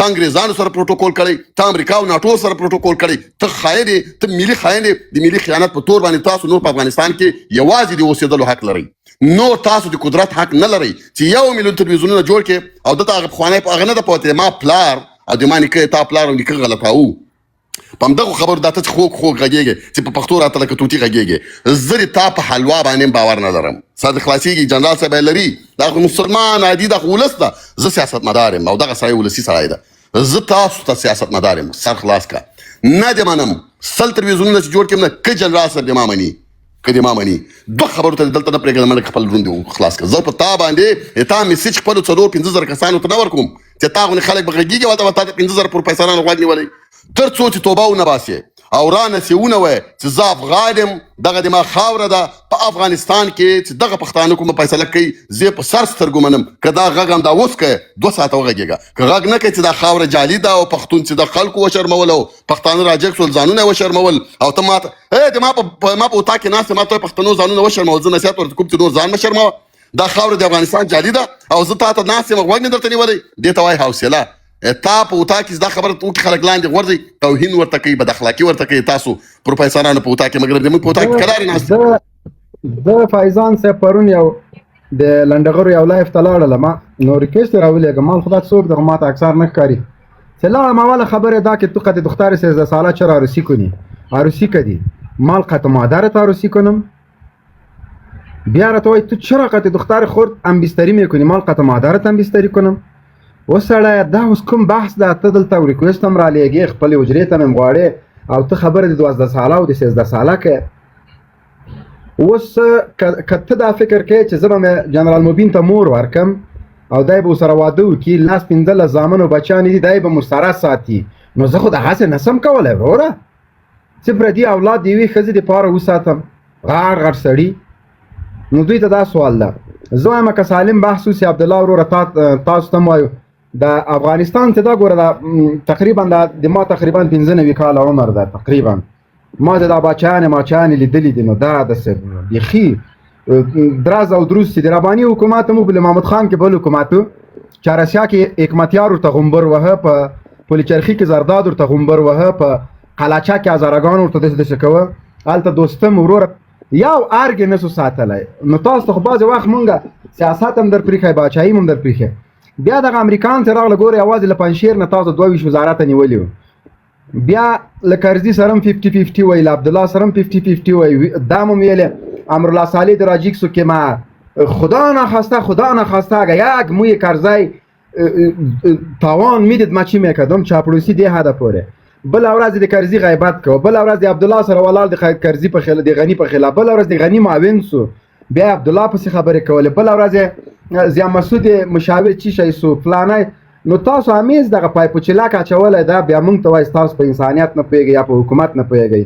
انګریزانو سره پروتوکول کړی، ته امریکا او ناټو سره پروتوکول کړی، ته خاین یې، ته ملي خاین یې. د ملي خیانت په تور باندې تاسو نور په افغانستان کې یوازې د اوسېدلو حق لرئ، نور تاسو د قدرت حق نه لرئ چې 1 میلیون تلویزیونونه جوړ کړي. او دلته هغه پخوانی په هغه نه ده پوهېدی، ما پلار او د ما نیکه تا پلار او نیکه غلطاوه. په همدغو خبرو دا ته چې خوږ غږېږې چې په پښتو راته لکه طوطي غږېږې. زه د تا په حلوا باندې باور نه لرم. صادق خلاصېږي جنرال صاحب یې لري، دا خو مسلمان عادي دا خو ولس ده. زه سیاستمدار یم او دغه سړی ولسي سړی ده. زه تاسو ته سیاستمدار یم، سر خلاص کا. نه دې منم 100 تلویزیونونه چې جوړ کړم نه، که جنرال صاحب دې ما مني، که دې ما مني. 2 خبرو ته دلته نه پرېږدم، مړه خپل ژوند خلاص کړه. زه په تا باندې تا میسج خپلو 4-5 کسانو ته نه ورکوم چې تا غوندې خلک به غږېږي هلته به تا ته 15,000 پروفیسرانو غوږ نیولی، تر څو چې توبه ونه باسې او رانسې ونوی چې زه افغان یم، دغه د ما خاوره ده. په افغانستان کې چې دغه پښتانه کومه فیصله کوي، زه په سر سترګو منم. که دا غږ هم دا اوس کوې 2 ساعته وغږېږه، که غږ نه کوې چې دا خاوره جعلي ده او پښتون چې د خلکو وشرمول او پښتانه راجګ شول ځانونه یې وشرمول او ته ما ته ما په اطاق کې ناست ما ته پښتنو ځانونه وشرمول. زه نصیحت ورته کوم چې نور ځان مه شرموه، دا خاوره د افغانستان جعلي ده او زه تا ته ناست یم غوږ مې درته نیولی. دې ته وایي حوصله. تا په اطاق کې دا خبره وکړي خلک لاندې غورځي، توهین ورته کوي، بد اخلاقي ورته کوي. تاسو پروفیسرانو په اطاق کې، مګر زموږ په اطاق کې کرارې ناست. زه فایضان صاحب پرون یو د لنډغرو یو لایف ته لاړلم، نو ریکویسټ یې راولېږه، مال خدا صبح دغه ما ته اکثر نه ښکاري چې لاړم. اوله خبره دا که تو قد دختر 13 ساله چرا عروسی کنی؟ عروسی کردی مال قد مادرت عروسی کنم؟ بیا راته وایي تو چرا قد دختر خورد هم بستری میکنی؟ مال قد مادرت هم بستری کنم؟ وسړی دا اوس کوم بحث ده؟ ته دلته ریکویسټ هم رالیږې، خپلې حجرې ته مې غواړې او ته خبره د 12 ساله او د 13 ساله کوې. اوس که ته دا فکر کوې چې زه به جنرال مبین ته مور ورکم او دی به ورسره واده وکړي، لاس 15 زامن او بچیان دي، دی به مسره ساتي، نو زه خو دغسې نسم کولی وروره. چې پردي اولاد د یوې ښځې دپاره وساتم، غاړ غړ سړي. نو دوی ته دا سوال ده. زه وایم که سالم بحث وسي عبدالله وروره، تاسو ته هم وایو د افغانستان ته دا ګوره دا تقریبا د ما تقریبا 95 کاله عمر ده تقریبا. ما د دا باچیانې لیدلي دي، نو دا داسې بیخي دراز او دروز چې د رباني حکومت موږ بل محمد خان کې بل حکومتو چارسیا کې حکمتیار ورته غومبر وهه، په پلچرخي کې زرداد ورته غومبر وهه، په قلاچا کې هزارګان ورته داسې کوه. هلته دوستم وروره یو ارګ یې نسو ساتلی. نو تاسو ته خو بعضې وخت مونږ سیاست هم در پرېښی، باچایي هم در پرېښی. بیا دغه امریکان چې راغله ګورې یوازې له پنجشیر نه تاسو 22 وزارته نیولي وو. بیا له کرزي سره هم 50-50 وایي، له عبدالله سره هم 50-50 وایي. دا هم ویلې امرالله صالح در راجیکسو که ما خدا نخواسته اگه یک موی کرزی تاوان میدید ما چی میکردم؟ چاپلوسی دی حد پوره. بل ورځ د کرزي غیبت کو، بل ورځ د عبدالله سره ولال د کرزي په خلاف، د غنی په خلاف، بل ورځ د غنی معاون سو، بیا عبدالله پسې خبرې کولې، بل ورځ ضیا مسعود مشاور چی شي سو فلانه. نو تاسو همیز دغه پایپ چلاک اچولی دا بیا موږ ته وایي تاسو په انسانیت نه پوهېږئ یا په حکومت نه پوهېږئ.